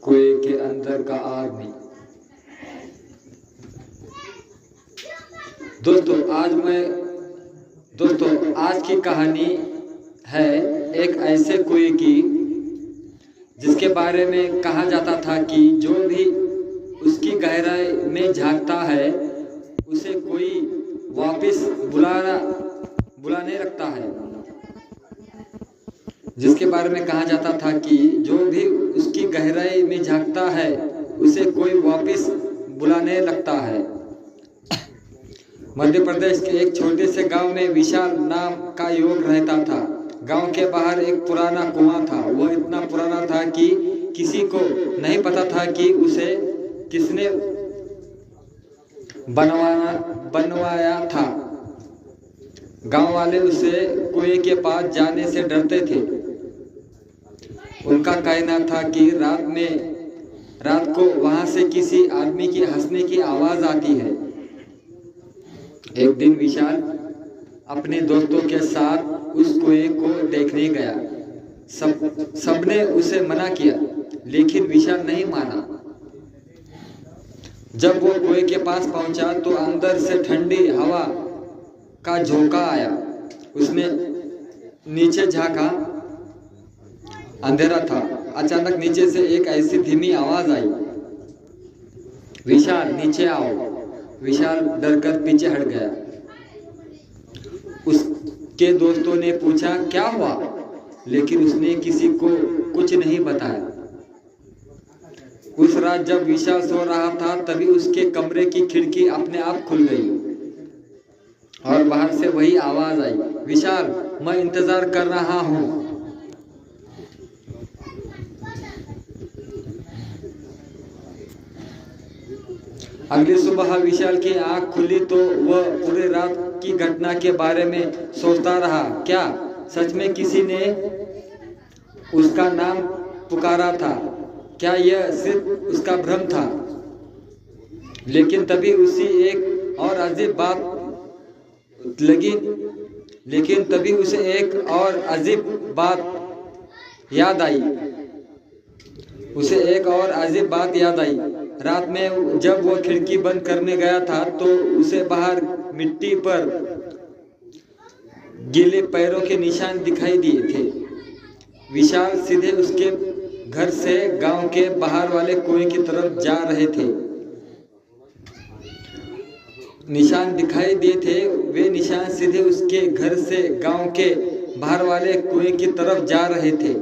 कुएं के अंदर का आदमी। दोस्तों आज की कहानी है एक ऐसे कुएं की जिसके बारे में कहा जाता था कि जो भी उसकी गहराई में झांकता है उसे कोई वापस बुलाने रखता है। जिसके बारे में कहा जाता था कि जो भी उसकी गहराई में झांकता है उसे कोई वापस बुलाने लगता है। मध्य प्रदेश के एक छोटे से गांव में विशाल नाम का युवक रहता था। गांव के बाहर एक पुराना कुआं था। वह इतना पुराना था कि किसी को नहीं पता था कि उसे किसने बनवाया था। गांव वाले उसे कुएं के पास जाने से डरते थे। उनका कहना था कि रात को वहां से किसी आदमी की हंसने की आवाज आती है। एक दिन विशाल अपने दोस्तों के साथ उस कुएं को देखने गया। सबने उसे मना किया लेकिन विशाल नहीं माना। जब वो कुएं के पास पहुंचा तो अंदर से ठंडी हवा का झोंका आया। उसने नीचे झांका, अंधेरा था। अचानक नीचे से एक ऐसी धीमी आवाज आई, विशाल नीचे आओ। विशाल डरकर पीछे हट गया। उसके दोस्तों ने पूछा क्या हुआ, लेकिन उसने किसी को कुछ नहीं बताया। उस रात जब विशाल सो रहा था तभी उसके कमरे की खिड़की अपने आप खुल गई और बाहर से वही आवाज आई, विशाल मैं इंतजार कर रहा हूं। अगली सुबह विशाल की आंख खुली तो वह पूरे रात की घटना के बारे में सोचता रहा। क्या सच में किसी ने उसका नाम पुकारा था? क्या यह सिर्फ उसका भ्रम था? लेकिन तभी उसे एक और अजीब बात याद आई। रात में जब वो खिड़की बंद करने गया था तो उसे बाहर मिट्टी पर गीले पैरों के निशान दिखाई दिए थे। विशाल सीधे उसके घर से गांव के बाहर वाले कुएं की तरफ जा रहे थे। निशान दिखाई दिए थे, वे निशान सीधे उसके घर से गांव के बाहर वाले कुएं की तरफ जा रहे थे।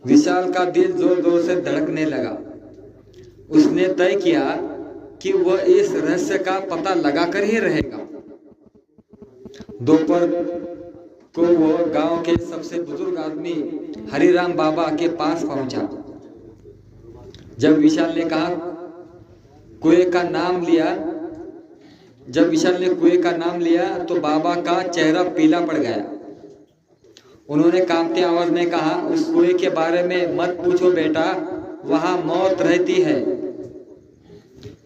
विशाल का दिल जोर जोर से धड़कने लगा। उसने तय किया कि वह इस रहस्य का पता लगाकर ही रहेगा। दोपहर को वह गांव के सबसे बुजुर्ग आदमी हरिराम बाबा के पास पहुंचा। जब विशाल ने कुएं का नाम लिया तो बाबा का चेहरा पीला पड़ गया। उन्होंने कांपती आवाज में कहा, उस कुएं के बारे में मत पूछो बेटा, वहां मौत रहती है।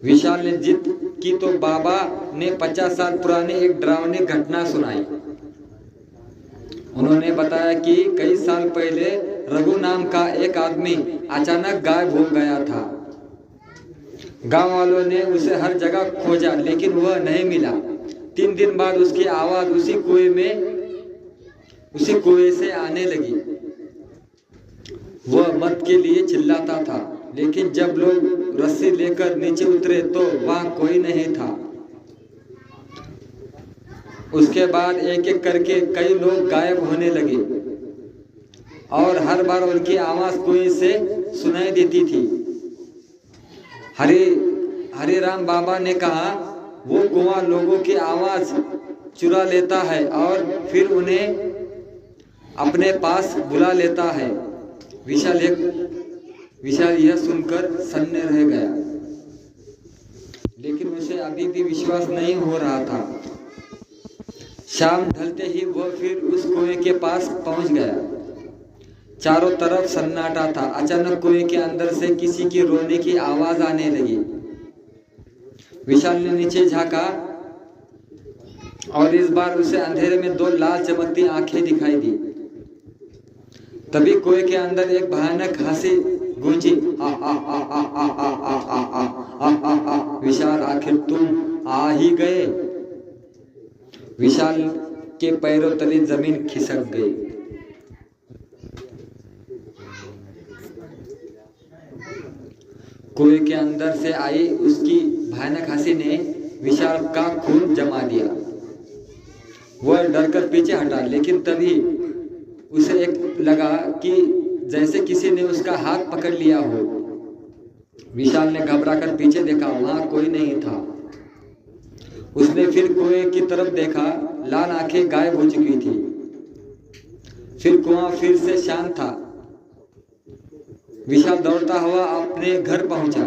विशाल ने जिद की तो बाबा ने 50 साल पुरानी एक डरावनी घटना सुनाई। उन्होंने बताया कि कई साल पहले रघु नाम का एक आदमी अचानक गायब हो गया था। गांव वालों ने उसे हर जगह खोजा लेकिन वह नहीं मिला। 3 दिन बाद उसकी आवाज उसी कुएं से आने लगी। वह मत के लिए चिल्लाता था, लेकिन जब लोग रस्सी लेकर नीचे उतरे तो वहां कोई नहीं था। उसके बाद एक एक करके कई लोग गायब होने लगे और हर बार उनकी आवाज कुएं से सुनाई देती थी। हरिराम बाबा ने कहा, वो कुआं लोगों की आवाज चुरा लेता है और फिर उन्हें अपने पास बुला लेता है। विशाल यह सुनकर सन्ने रह गया, लेकिन उसे अभी भी विश्वास नहीं हो रहा था। शाम ढलते ही वह फिर उस कुएं के पास पहुंच गया। चारों तरफ सन्नाटा था। अचानक कुएं के अंदर से किसी की रोने की आवाज आने लगी। विशाल ने नीचे झांका और इस बार उसे अंधेरे में 2 लाल चमकती आंखें दिखाई दी। तभी कुएं के अंदर एक भयानक हंसी गूंजी, आ आ आ आ आ आ आ आ आ आ आ आ। विशाल आखिर तुम आ ही गए। विशाल के पैरों तले जमीन खिसक गई। कुएं के अंदर से आई उसकी भयानक हंसी ने विशाल का खून जमा दिया। वह डरकर पीछे हटा, लेकिन तभी उसे एक लगा कि जैसे किसी ने उसका हाथ पकड़ लिया हो। विशाल ने घबराकर पीछे देखा, वहां कोई नहीं था। उसने फिर कुएं की तरफ देखा, लाल आंखें गायब हो चुकी थी। फिर कुआं फिर से शांत था। विशाल दौड़ता हुआ अपने घर पहुंचा।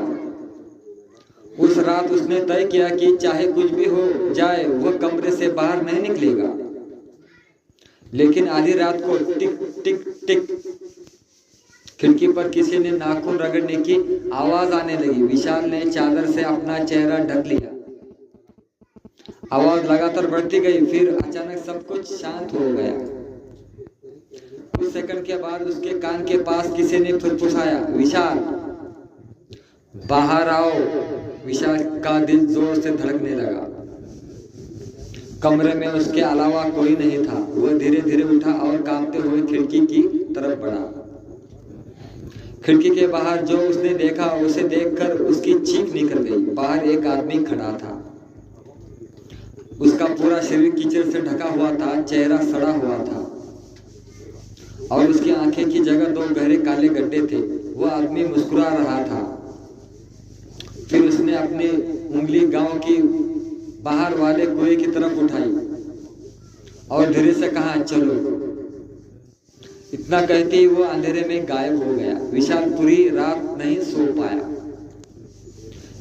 उस रात उसने तय किया कि चाहे कुछ भी हो जाए वह कमरे से बाहर नहीं निकलेगा। लेकिन आधी रात को टिक टिक टिक खिड़की पर किसी ने नाखून रगड़ने की आवाज आने लगी। विशाल ने चादर से अपना चेहरा ढक लिया। आवाज लगातार बढ़ती गई, फिर अचानक सब कुछ शांत हो गया। कुछ सेकंड के बाद उसके कान के पास किसी ने फुसफुसाया, विशाल बाहर आओ। विशाल का दिल जोर से धड़कने लगा। कमरे में उसके अलावा कोई नहीं था। वह धीरे धीरे उठा और कांपते हुए खिड़की की तरफ बढ़ा। खिड़की के बाहर जो उसने देखा उसे देखकर उसकी चीख निकल गई। बाहर एक आदमी खड़ा था। उसका पूरा शरीर कीचड़ से ढका हुआ था, चेहरा सड़ा हुआ था और उसकी आंखें की जगह 2 गहरे काले गड्ढे थे। वह आदमी मुस्कुरा रहा था। फिर उसने अपनी उंगली गांव की बाहर वाले कुएं की तरफ उठाई और धीरे से कहा, चलो। इतना कहते ही वो अंधेरे में गायब हो गया। विशाल पूरी रात नहीं सो पाया,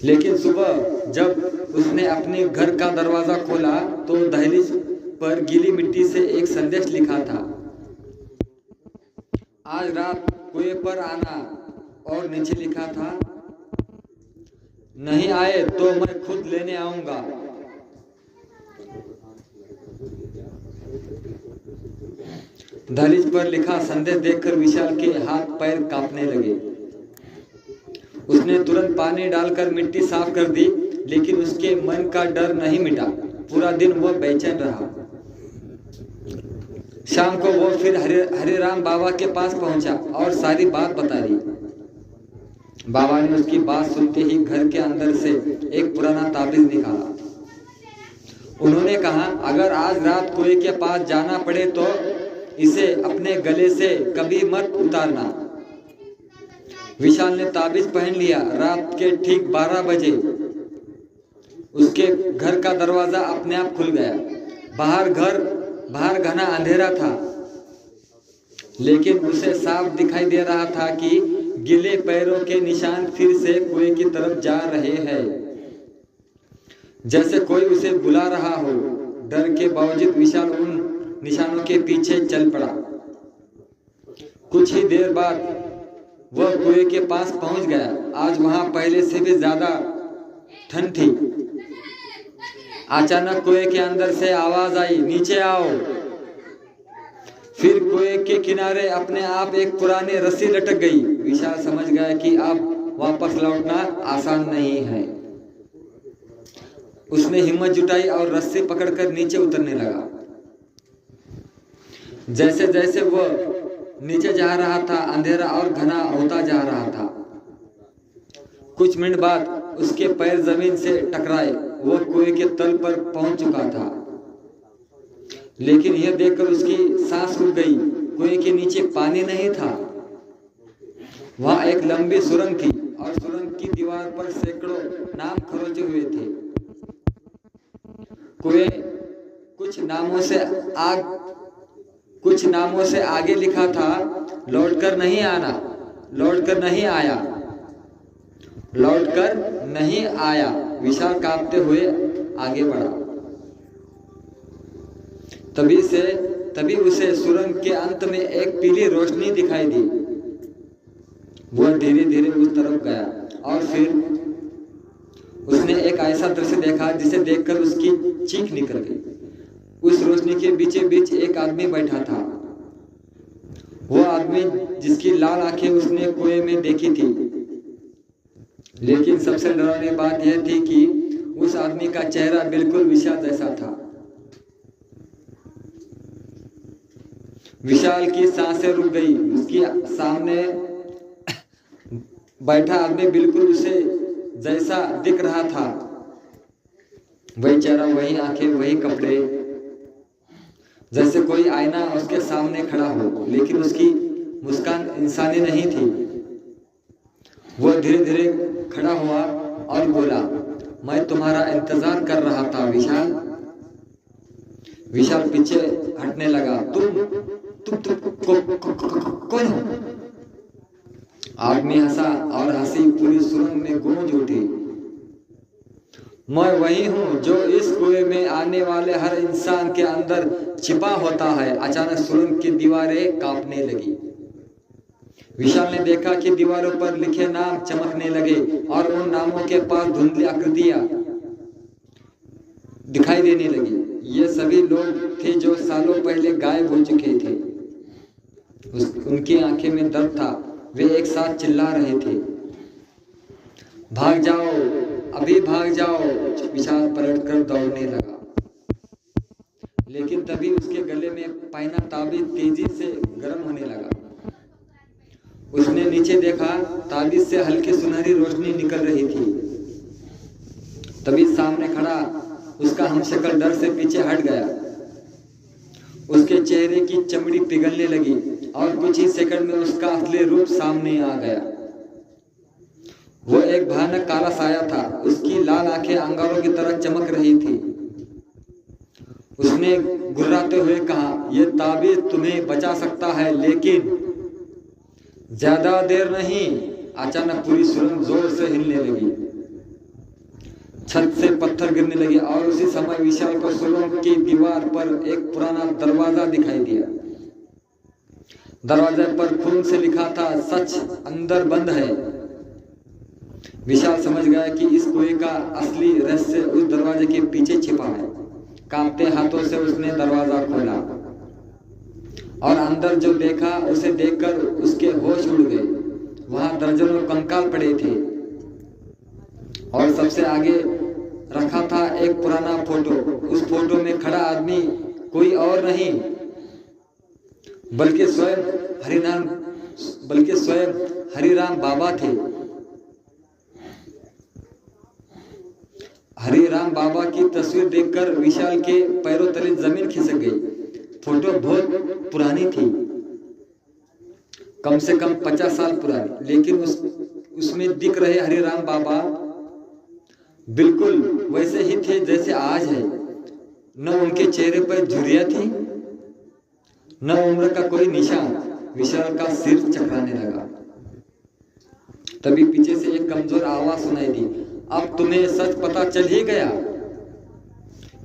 लेकिन सुबह जब उसने अपने घर का दरवाजा खोला तो दहलीज पर गीली मिट्टी से एक संदेश लिखा था, आज रात कुएं पर आना। और नीचे लिखा था, नहीं आए तो मैं खुद लेने आऊंगा। दहलीज पर लिखा संदेश देखकर विशाल के हाथ पैर कांपने लगे। उसने तुरंत पानी डालकर मिट्टी साफ कर दी, लेकिन उसके मन का डर नहीं मिटा। पूरा दिन वह बेचैन रहा। शाम को वो फिर हरे राम बाबा के पास पहुंचा और सारी बात बता दी। बाबा ने उसकी बात सुनते ही घर के अंदर से एक पुराना ताबीज निकाला। उन्होंने कहा, अगर आज रात कुएं के पास जाना पड़े तो इसे अपने गले से कभी मत उतारना। विशाल ने ताबीज पहन लिया। रात के ठीक 12 बजे उसके घर का दरवाजा अपने आप खुल गया। बाहर घना अंधेरा था, लेकिन उसे साफ दिखाई दे रहा था कि गीले पैरों के निशान फिर से कुएं की तरफ जा रहे हैं, जैसे कोई उसे बुला रहा हो। डर के बावजूद विशाल उन निशानों के पीछे चल पड़ा। कुछ ही देर बाद वह कुएं के पास पहुंच गया। आज वहां पहले से भी ज्यादा ठंड थी। अचानक कुएं के अंदर से आवाज आई, नीचे आओ। फिर कुएं के किनारे अपने आप एक पुरानी रस्सी लटक गई। विशाल समझ गया कि अब वापस लौटना आसान नहीं है। उसने हिम्मत जुटाई और रस्सी पकड़कर नीचे उतरने लगा। जैसे जैसे वह नीचे जा रहा था, अंधेरा और घना होता जा रहा था। कुछ मिनट बाद उसके पैर जमीन से टकराए। वह कुएं के तल पर पहुंच चुका था, लेकिन यह देखकर उसकी सांस रुक गई। कुएं के नीचे पानी नहीं था। वहां एक लंबी सुरंग थी और सुरंग की दीवार पर सैकड़ों नाम खरोचे हुए थे। कुएं कुछ नामों से आगे लिखा था, लौटकर नहीं आना, लौटकर नहीं आया, लौटकर नहीं आया। विशाल कांपते हुए आगे बढ़ा। तभी उसे सुरंग के अंत में एक पीली रोशनी दिखाई दी। वह धीरे धीरे उस तरफ गया और फिर उसने एक ऐसा दृश्य देखा जिसे देखकर उसकी चीख निकल गई। उस रोशनी के बीचे बीच एक आदमी बैठा था। वो आदमी जिसकी लाल आंखें उसने कुएं में देखी थी, लेकिन सबसे डरावनी बात यह थी कि उस आदमी का चेहरा बिल्कुल विशाल जैसा था। विशाल की सांसें रुक गई। उसके सामने बैठा आदमी बिल्कुल उसे जैसा दिख रहा था, वही चेहरा, वही आंखें, वही कपड़े, जैसे कोई आईना उसके सामने खड़ा हो, लेकिन उसकी मुस्कान इंसानी नहीं थी। वो धीरे धीरे खड़ा हुआ और बोला, मैं तुम्हारा इंतजार कर रहा था विशाल। विशाल पीछे हटने लगा। तुम कौन हो? आदमी हंसा और हंसी पूरी सुरंग में गूंज उठी। मैं वही हूँ जो इस कुएं में आने वाले हर इंसान के अंदर छिपा होता है। अचानक सुरंग की दीवारें कांपने लगी। विशाल ने देखा कि दीवारों पर लिखे नाम चमकने लगे और उन नामों के पास धुंधली आकृतियां दिखाई देने लगी। ये सभी लोग थे जो सालों पहले गायब हो चुके थे। उनकी आंखें में दर्द था। वे एक साथ चिल्ला रहे थे, भाग जाओ, अभी भाग जाओ। विशाल पलटकर दौड़ने लगा, लेकिन तभी उसके गले में पहना ताबीज तेजी से गर्म होने लगा। उसने नीचे देखा, ताबीज से हल्की सुनहरी रोशनी निकल रही थी। तभी सामने खड़ा उसका हमशक्ल डर से पीछे हट गया। उसके चेहरे की चमड़ी पिघलने लगी और कुछ ही सेकंड में उसका असली रूप सामने आ गया। वो एक भयानक काला साया था। उसकी लाल आंखें अंगारों की तरह चमक रही थी। उसने गुर्राते हुए कहा, यह ताबीज तुम्हें बचा सकता है, लेकिन ज्यादा देर नहीं। अचानक पूरी सुरंग जोर से हिलने लगी। छत से पत्थर गिरने लगे और उसी समय विशाल को सुरंग की दीवार पर एक पुराना दरवाजा दिखाई दिया। दरवाजे पर खून से लिखा था, सच अंदर बंद है। विशाल समझ गया कि इस कुएं का असली रहस्य उस दरवाजे के पीछे छिपा है। कांपते हाथों से उसने दरवाजा खोला और अंदर जो देखा उसे देखकर उसके होश उड़ गए। वहां दर्जनों कंकाल पड़े थे और सबसे आगे रखा था एक पुराना फोटो। उस फोटो में खड़ा आदमी कोई और नहीं बल्कि स्वयं हरिराम बाबा थे। हरिराम बाबा की तस्वीर देखकर विशाल के पैरों तले जमीन खिसक गई। फोटो बहुत पुरानी थी, कम से कम 50 साल पुरानी, लेकिन उसमें दिख रहे हरिराम बाबा बिल्कुल वैसे ही थे जैसे आज है। न उनके चेहरे पर झुर्रियां थी, न उम्र का कोई निशान। विशाल का सिर चकराने लगा। तभी पीछे से एक कमजोर आवाज सुनाई दी, अब तुम्हें सच पता चल ही गया।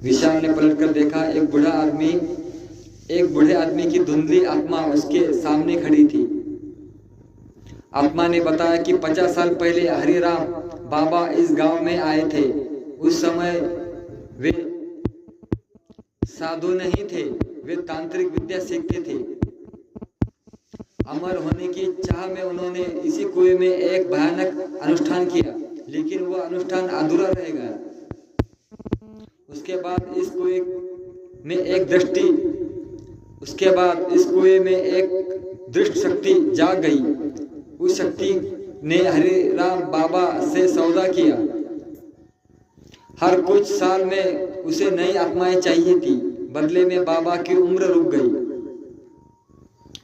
विशाल ने पलटकर देखा, एक बूढ़े आदमी की धुंधली आत्मा उसके सामने खड़ी थी। आत्मा ने बताया कि 50 साल पहले हरिराम बाबा इस गांव में आए थे। उस समय वे साधु नहीं थे, वे तांत्रिक विद्या सीखते थे। अमर होने की चाह में उन्होंने इसी कुएं में एक भयानक अनुष्ठान किया, लेकिन वो अनुष्ठान अधूरा रह गया। उसके बाद इस कुएं में एक दुष्ट शक्ति जाग गई। उस शक्ति ने हरिराम बाबा से सौदा किया। हर कुछ साल में उसे नई आत्माएं चाहिए थी, बदले में बाबा की उम्र रुक गई।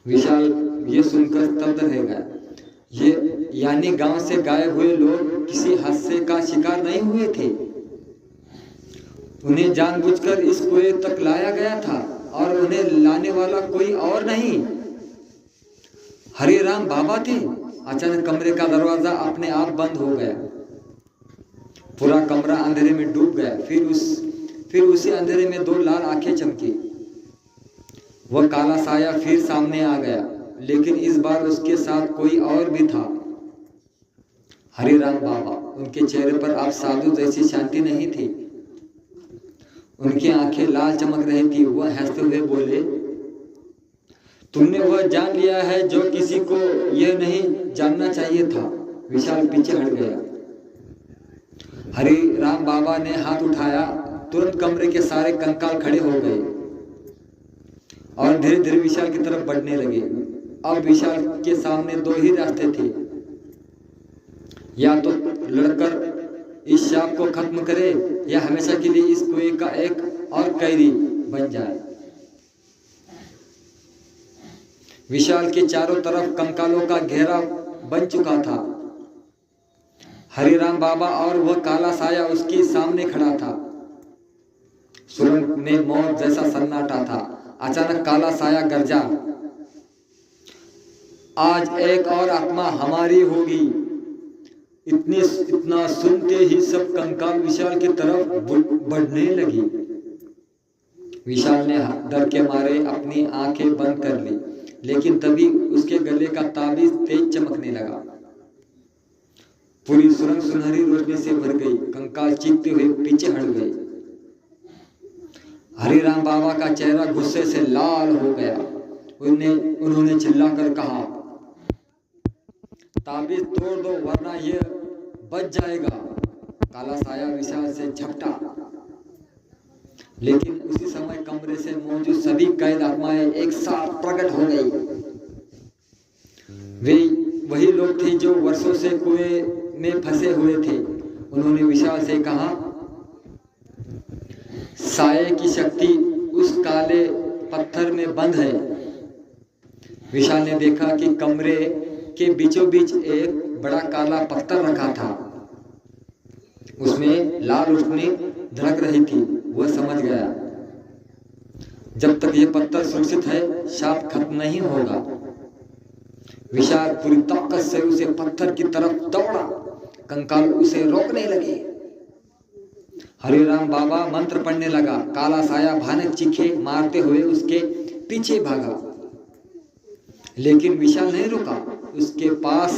विशाल ये सुनकर स्तब्ध रह गया। ये यानी गांव से गायब हुए लोग किसी हादसे का शिकार नहीं हुए थे। उन्हें जानबूझकर इस कुएं तक लाया गया था और उन्हें लाने वाला कोई और नहीं, हरिराम बाबा थे। अचानक कमरे का दरवाजा अपने आप बंद हो गया। पूरा कमरा अंधेरे में डूब गया। फिर उसी अंधेरे में दो लाल आंखें चमकी। वह काला साया फिर सामने आ गया, लेकिन इस बार उसके साथ कोई और भी था, हरिराम बाबा। उनके चेहरे पर अब साधु जैसी शांति नहीं थी। उनकी आंखें लाल चमक रही थी। वह हंसते हुए बोले, तुमने वह जान लिया है जो किसी को यह नहीं जानना चाहिए था। विशाल पीछे हट गया। हरि राम बाबा ने हाथ उठाया, तुरंत कमरे के सारे कंकाल खड़े हो गए और धीरे धीरे विशाल की तरफ बढ़ने लगे। अब विशाल के सामने दो ही रास्ते थे, या तो लड़कर इस शाप को खत्म करे या हमेशा के लिए इस कुएं का एक और कैदी बन जाए। विशाल के चारों तरफ कंकालों का घेरा बन चुका था। हरिराम बाबा और वह काला साया उसके सामने खड़ा था। सुरंग में मौत जैसा सन्नाटा था। अचानक काला साया गरजा, आज एक और आत्मा हमारी होगी। इतना सुनते ही सब कंकाल विशाल की तरफ बढ़ने लगी। विशाल ने डर के मारे अपनी आंखें बंद कर ली, लेकिन तभी उसके गले का ताबीज तेज चमकने लगा। पूरी सुरंग सुनहरी रोशनी से भर गई। कंकाल चीखते हुए पीछे हट गए। हरिराम बाबा का चेहरा गुस्से से लाल हो गया। उन्होंने चिल्लाकर कहा, ताबीज तोड़ दो वरना यह बच जाएगा। काला साया विशाल से झपटा, लेकिन उसी समय कमरे से मौजूद सभी कैद आत्माएं एक साथ प्रकट हो गई। वे वही लोग थे जो वर्षों से कुएं में फंसे हुए थे। उन्होंने विशाल से कहा, साये की शक्ति उस काले पत्थर में बंद है। विशाल ने देखा कि कमरे के बीचों बीच एक बड़ा काला पत्थर रखा था। उसमें लाल रोशनी धड़क रही थी। वह समझ गया, जब तक यह पत्थर सुरक्षित है शाप खत्म नहीं होगा। विशाल पूरी ताकत से उसे पत्थर की तरफ दौड़ा। कंकाल उसे रोकने लगे। हरिराम बाबा मंत्र पढ़ने लगा। काला साया भयानक चीखे मारते हुए उसके पीछे भागा, लेकिन विशाल नहीं रुका। उसके पास